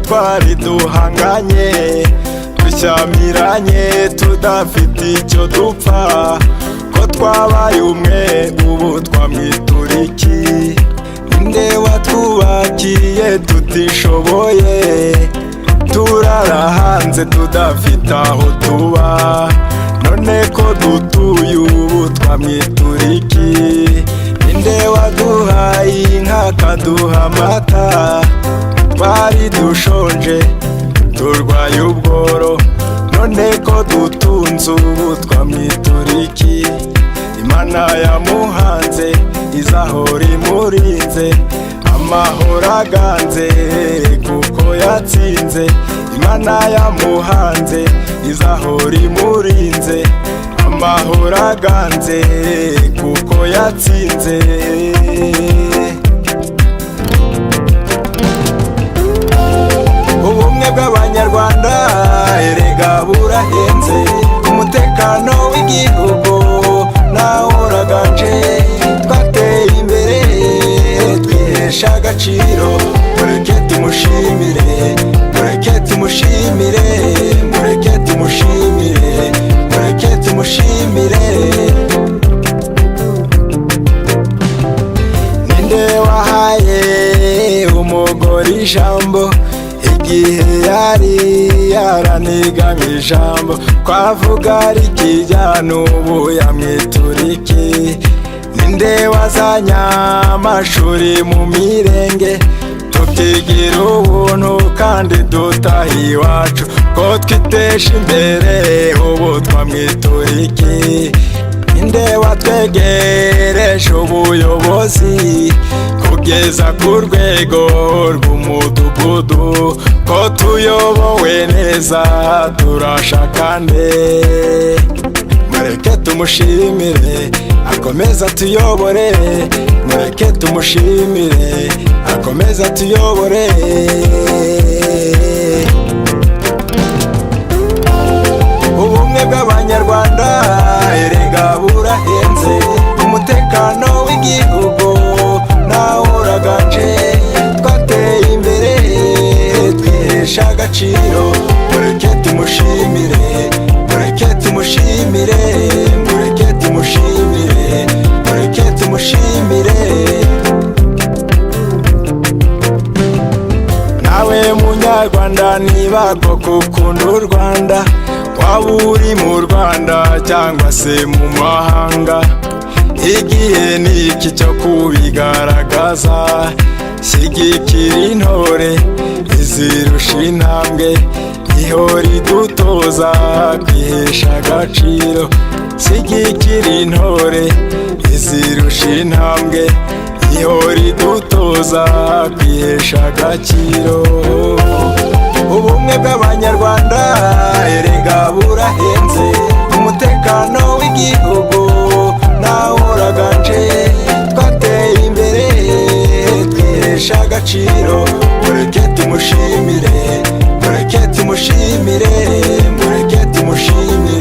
twari duhanganye dushyamiranye tudafite icyo dupfa, ko twabaye umwe ubu twamwitura iki? Ninde watwubakiye tutishoboye, turara hanze tudafite aho tuba, none ko dutuye ubu twamwitura iki? Ninde waduhaye inka akaduha amata, twari dushonje turwaye ubworo, none ko dutunze ubu twamwitura iki? Imana yamuhanze izahora imurinze, amahoro aganze kuko yatsinze. Imana yamuhanze izahora imurinze, amahoro aganze kuko yatsinze. Ubumwe bw'Abanyarwanda erega burahenze, umutekano w'igihugu nawo uraganje, twateye imbere twihesha agaciro, mureke tumushimire, mureke tumushimire, mureke tumushimire, mureke tumushimire. Ninde wahaye umugore ijambo igihe yari yaranigamye ijambo, twavuga rikijyana ubu yamwitura iki? Ninde wazanye amashuri mu mirenge tukigira ubuntu kandi dutaha iwacu, ko twitesha imbere ubu twamwitura iki? Ninde watwegereje ubuyobozi kugeza ku rwego rw'umudugudu, ko tuyobowe neza turashaka nde? Mureke tumushimire akomeza tuyobore, mureke tumushimire akomeza tuyobore. Ubumwe bw'Abanyarwanda erega burahenze, umutekano w'igihugu nawo uraganje, twateye imbere twihesha agaciro, mureke tumushimire, mureke tumushimire, mureke tumushimire, mureke tumushimire. Nawe munyarwanda niba koko ukunda u Rwanda, waba uri mu Rwanda cyangwa se mu mahanga, igihe ni iki cyo kubigaragaza. Shyigikira intore izirusha intambwe, ihora idutoza kwihesha agaciro. Shyigikira intore izirusha intambwe, ihora idutoza kwihesha agaciro. Ubumwe bw'Abanyarwanda erega burahenze, umutekano w'igihugu nawo uraganje, twateye imbere twihesha agaciro, mureke tumushimire, mureke tumushimire, mureke tumushimire.